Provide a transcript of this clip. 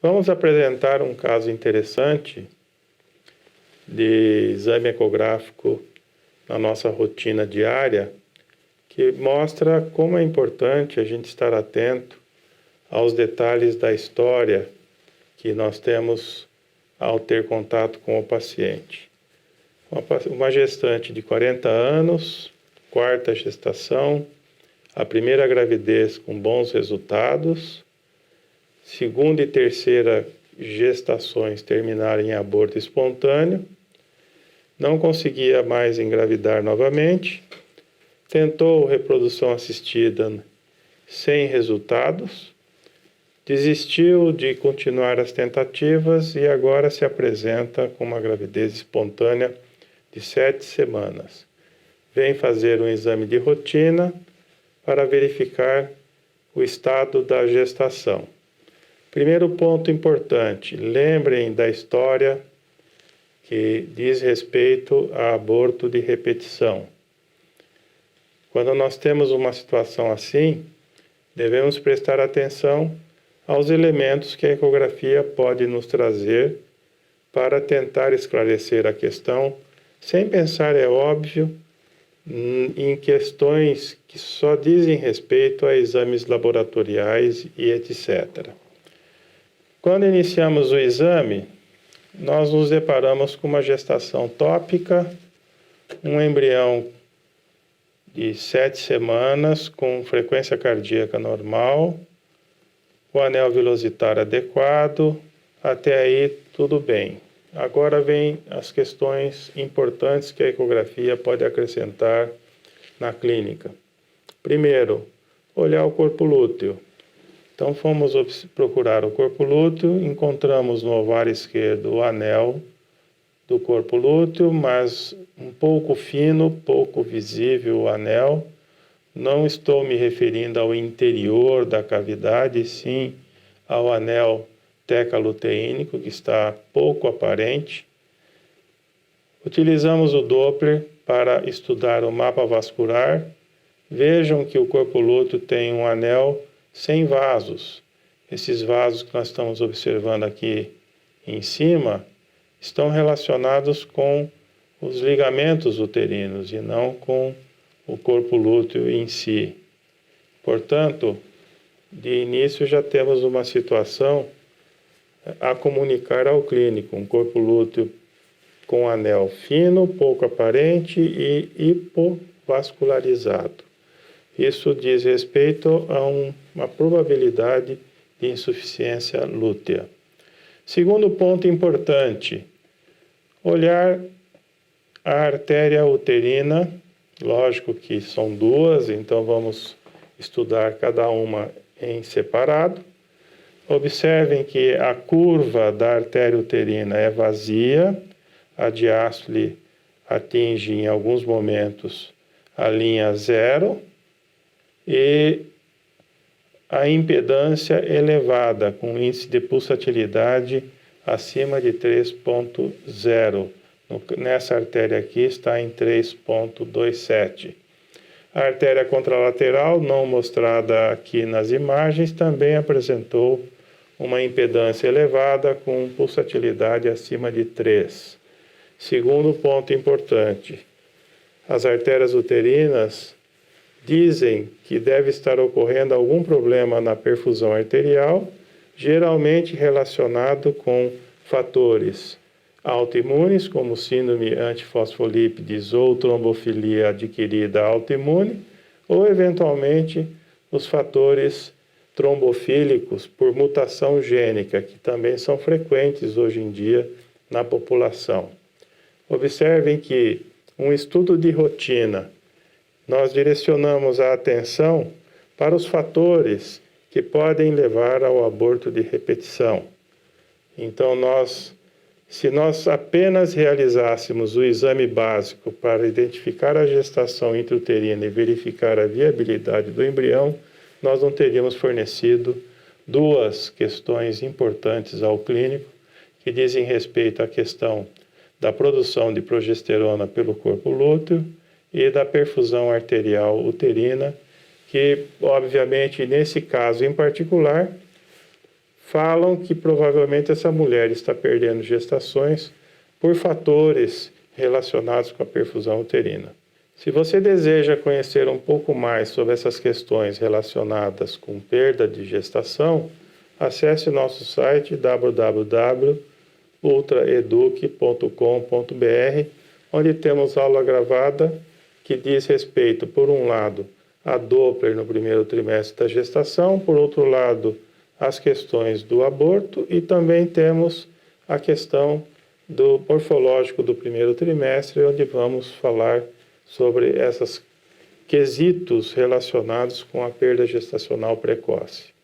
Vamos apresentar um caso interessante de exame ecográfico na nossa rotina diária, que mostra como é importante a gente estar atento aos detalhes da história que nós temos ao ter contato com o paciente. Uma gestante de 40 anos, quarta gestação, a primeira gravidez com bons resultados, segunda e terceira gestações terminaram em aborto espontâneo, não conseguia mais engravidar novamente, tentou reprodução assistida sem resultados, desistiu de continuar as tentativas e agora se apresenta com uma gravidez espontânea de 7 semanas. Vem fazer um exame de rotina para verificar o estado da gestação. Primeiro ponto importante, lembrem da história que diz respeito a aborto de repetição. Quando nós temos uma situação assim, devemos prestar atenção aos elementos que a ecografia pode nos trazer para tentar esclarecer a questão, sem pensar, é óbvio, em questões que só dizem respeito a exames laboratoriais e etc. Quando iniciamos o exame, nós nos deparamos com uma gestação tópica, um embrião de 7 semanas com frequência cardíaca normal, o anel velocitário adequado, até aí tudo bem. Agora vem as questões importantes que a ecografia pode acrescentar na clínica. Primeiro, olhar o corpo lúteo. Então fomos procurar o corpo lúteo, encontramos no ovário esquerdo o anel do corpo lúteo, mas um pouco fino, pouco visível o anel. Não estou me referindo ao interior da cavidade, sim ao anel tecaluteínico, que está pouco aparente. Utilizamos o Doppler para estudar o mapa vascular. Vejam que o corpo lúteo tem um anel sem vasos. Esses vasos que nós estamos observando aqui em cima estão relacionados com os ligamentos uterinos e não com o corpo lúteo em si. Portanto, de início já temos uma situação a comunicar ao clínico, um corpo lúteo com anel fino, pouco aparente e hipovascularizado. Isso diz respeito a uma probabilidade de insuficiência lútea. Segundo ponto importante, olhar a artéria uterina. Lógico que são duas, então vamos estudar cada uma em separado. Observem que a curva da artéria uterina é vazia, a diástole atinge em alguns momentos a linha zero e a impedância elevada, com índice de pulsatilidade acima de 3,0. Nessa artéria aqui está em 3,27. A artéria contralateral, não mostrada aqui nas imagens, também apresentou uma impedância elevada com pulsatilidade acima de 3. Segundo ponto importante, as artérias uterinas dizem que deve estar ocorrendo algum problema na perfusão arterial, geralmente relacionado com fatores autoimunes, como síndrome antifosfolípides ou trombofilia adquirida autoimune, ou eventualmente os fatores trombofílicos por mutação gênica, que também são frequentes hoje em dia na população. Observem que um estudo de rotina, nós direcionamos a atenção para os fatores que podem levar ao aborto de repetição. Então, se nós apenas realizássemos o exame básico para identificar a gestação intrauterina e verificar a viabilidade do embrião, nós não teríamos fornecido duas questões importantes ao clínico, que dizem respeito à questão da produção de progesterona pelo corpo lúteo e da perfusão arterial uterina, que, obviamente, nesse caso em particular, falam que provavelmente essa mulher está perdendo gestações por fatores relacionados com a perfusão uterina. Se você deseja conhecer um pouco mais sobre essas questões relacionadas com perda de gestação, acesse nosso site www.ultraeduc.com.br, onde temos aula gravada que diz respeito, por um lado, a Doppler no primeiro trimestre da gestação, por outro lado, as questões do aborto, e também temos a questão do morfológico do primeiro trimestre, onde vamos falar sobre esses quesitos relacionados com a perda gestacional precoce.